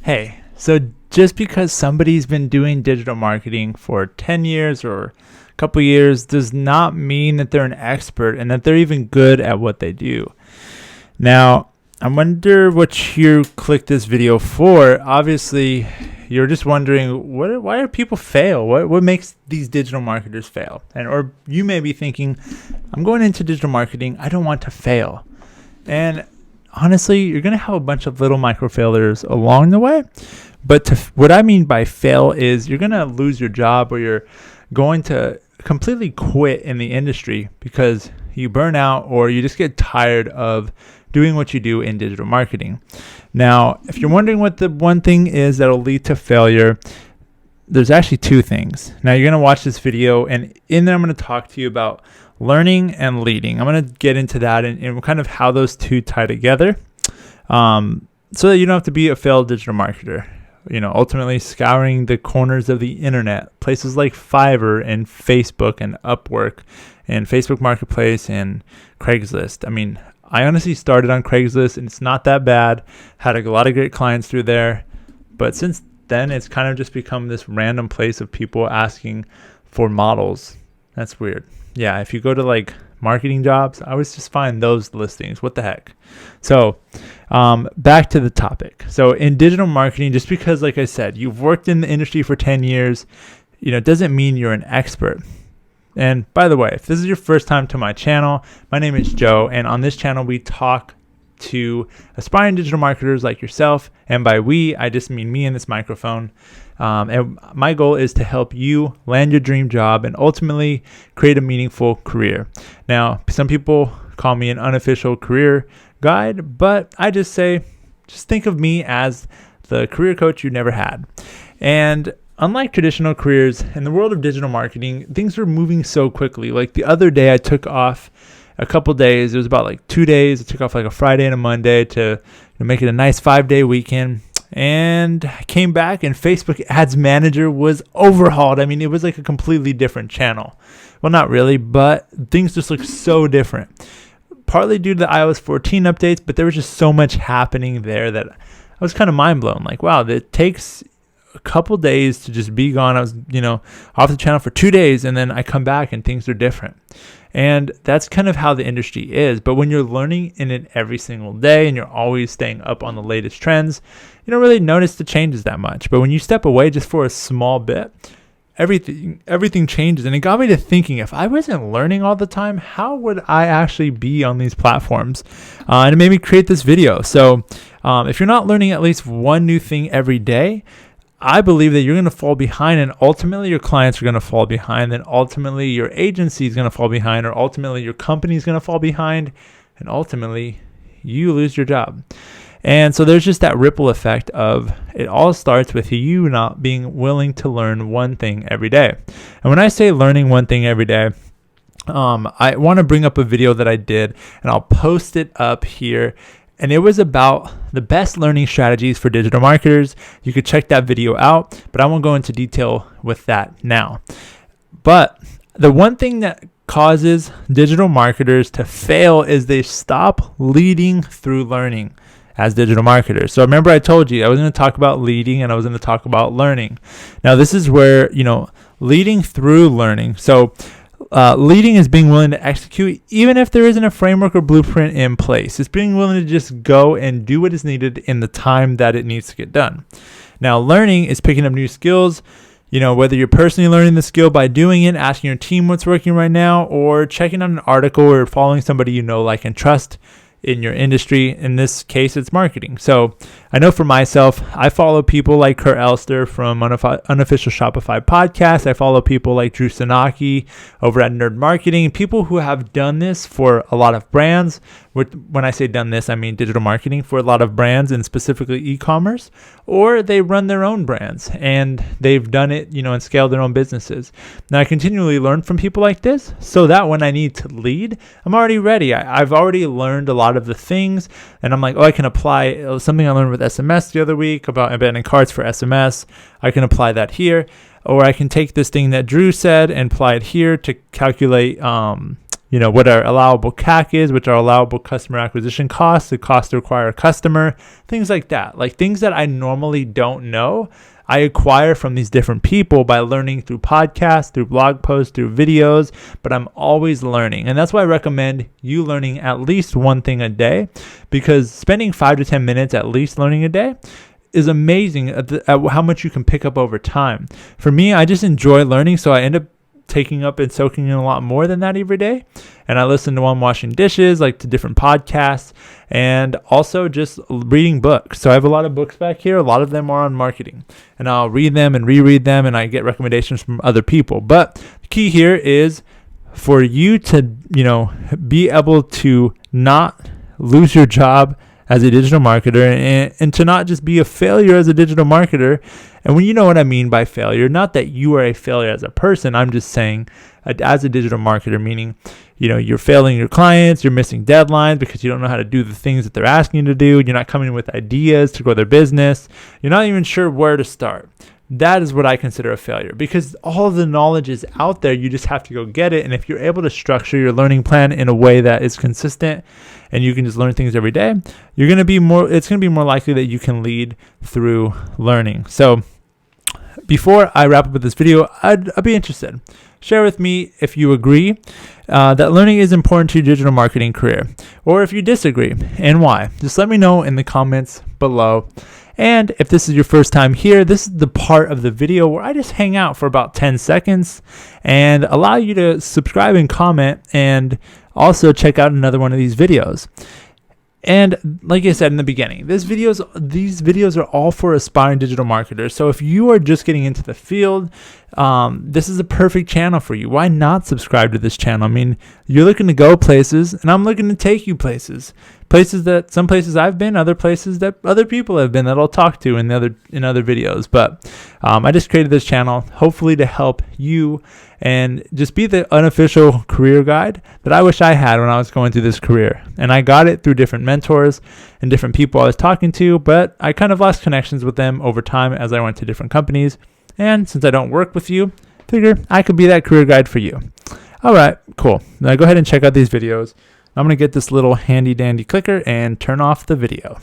Hey, so just because somebody's been doing digital marketing for 10 years or a couple years does not mean that they're an expert and that they're even good at what they do. Now, I wonder what you clicked this video for. Obviously, you're just wondering, why do people fail? What makes these digital marketers fail? Or you may be thinking, I'm going into digital marketing, I don't want to fail. And honestly, you're going to have a bunch of little micro failures along the way. But what I mean by fail is you're going to lose your job, or you're going to completely quit in the industry because you burn out, or you just get tired of doing what you do in digital marketing. Now, if you're wondering what the one thing is that'll lead to failure, there's actually two things. Now, you're going to watch this video, and in there I'm going to talk to you about learning and leading. I'm going to get into that and kind of how those two tie together, so that you don't have to be a failed digital marketer. Ultimately scouring the corners of the internet, places like Fiverr and Facebook and Upwork and Facebook Marketplace and Craigslist. I honestly started on Craigslist, and it's not that bad. Had a lot of great clients through there. But since then, it's kind of just become this random place of people asking for models. That's weird. Yeah, if you go to like marketing jobs, I always just find those listings. What the heck? So back to the topic. So in digital marketing, just because, like I said, you've worked in the industry for 10 years, doesn't mean you're an expert. And by the way, if this is your first time to my channel, my name is Joe, and on this channel we talk to aspiring digital marketers like yourself, and by we, I just mean me and this microphone. And my goal is to help you land your dream job and ultimately create a meaningful career. Now, some people call me an unofficial career guide, but I just say, just think of me as the career coach you never had. And unlike traditional careers, in the world of digital marketing, things are moving so quickly. Like the other day, I took off a couple days. It was about like 2 days. I took off like a Friday and a Monday to make it a nice 5-day weekend. And I came back, and Facebook Ads Manager was overhauled. It was like a completely different channel. Well, not really, but things just look so different. Partly due to the iOS 14 updates, but there was just so much happening there that I was kind of mind blown. Like, wow, it takes a couple days to just be gone. I was, off the channel for 2 days, and then I come back and things are different. And that's kind of how the industry is. But when you're learning in it every single day and you're always staying up on the latest trends, you don't really notice the changes that much. But when you step away just for a small bit, everything changes. And it got me to thinking, if I wasn't learning all the time, how would I actually be on these platforms? And it made me create this video. So if you're not learning at least one new thing every day, I believe that you're going to fall behind, and ultimately your clients are going to fall behind, and ultimately your agency is going to fall behind, or ultimately your company is going to fall behind, and ultimately you lose your job. And so there's just that ripple effect of it all starts with you not being willing to learn one thing every day. And when I say learning one thing every day, I want to bring up a video that I did, and I'll post it up here. And it was about the best learning strategies for digital marketers. You could check that video out, but I won't go into detail with that now. But the one thing that causes digital marketers to fail is they stop leading through learning as digital marketers. So remember, I told you I was going to talk about leading and I was going to talk about learning. Now, this is where, leading through learning. So leading is being willing to execute even if there isn't a framework or blueprint in place. It's being willing to just go and do what is needed in the time that it needs to get done. Now, learning is picking up new skills, whether you're personally learning the skill by doing it, asking your team what's working right now, or checking out an article or following somebody you know, like, and trust in your industry. In this case, it's marketing. So I know for myself, I follow people like Kurt Elster from Unofficial Shopify Podcast. I follow people like Drew Sanaki over at Nerd Marketing, people who have done this for a lot of brands. When I say done this, I mean digital marketing for a lot of brands, and specifically e-commerce, or they run their own brands and they've done it, and scaled their own businesses. Now, I continually learn from people like this so that when I need to lead, I'm already ready. I've already learned a lot of the things, and I'm like, I can apply something I learned with SMS the other week about embedding cards for SMS. I can apply that here, or I can take this thing that Drew said and apply it here to calculate what our allowable CAC is, which our allowable customer acquisition costs, the cost to acquire a customer, things like that. Like things that I normally don't know, I acquire from these different people by learning through podcasts, through blog posts, through videos, but I'm always learning. And that's why I recommend you learning at least one thing a day, because spending 5 to 10 minutes at least learning a day is amazing at how much you can pick up over time. For me, I just enjoy learning, so I end up taking up and soaking in a lot more than that every day. And I listen to while I'm washing dishes, like to different podcasts, and also just reading books. So I have a lot of books back here. A lot of them are on marketing, and I'll read them and reread them, and I get recommendations from other people. But the key here is for you to, be able to not lose your job as a digital marketer, and to not just be a failure as a digital marketer. And when you know what I mean by failure, not that you are a failure as a person, I'm just saying as a digital marketer, meaning, you're failing your clients, you're missing deadlines because you don't know how to do the things that they're asking you to do, you're not coming in with ideas to grow their business, you're not even sure where to start. That is what I consider a failure, because all of the knowledge is out there. You just have to go get it. And if you're able to structure your learning plan in a way that is consistent and you can just learn things every day, it's going to be more likely that you can lead through learning. So before I wrap up with this video, I'd be interested. Share with me if you agree that learning is important to your digital marketing career, or if you disagree and why. Just let me know in the comments below. And if this is your first time here, this is the part of the video where I just hang out for about 10 seconds and allow you to subscribe and comment, and also check out another one of these videos. And like I said in the beginning, these videos are all for aspiring digital marketers. So if you are just getting into the field, this is a perfect channel for you. Why not subscribe to this channel? I mean, you're looking to go places, and I'm looking to take you places. Some places I've been, other places that other people have been that I'll talk to in other videos. But I just created this channel hopefully to help you and just be the unofficial career guide that I wish I had when I was going through this career. And I got it through different mentors and different people I was talking to, but I kind of lost connections with them over time as I went to different companies. And since I don't work with you, figure I could be that career guide for you. All right, cool. Now go ahead and check out these videos. I'm going to get this little handy dandy clicker and turn off the video.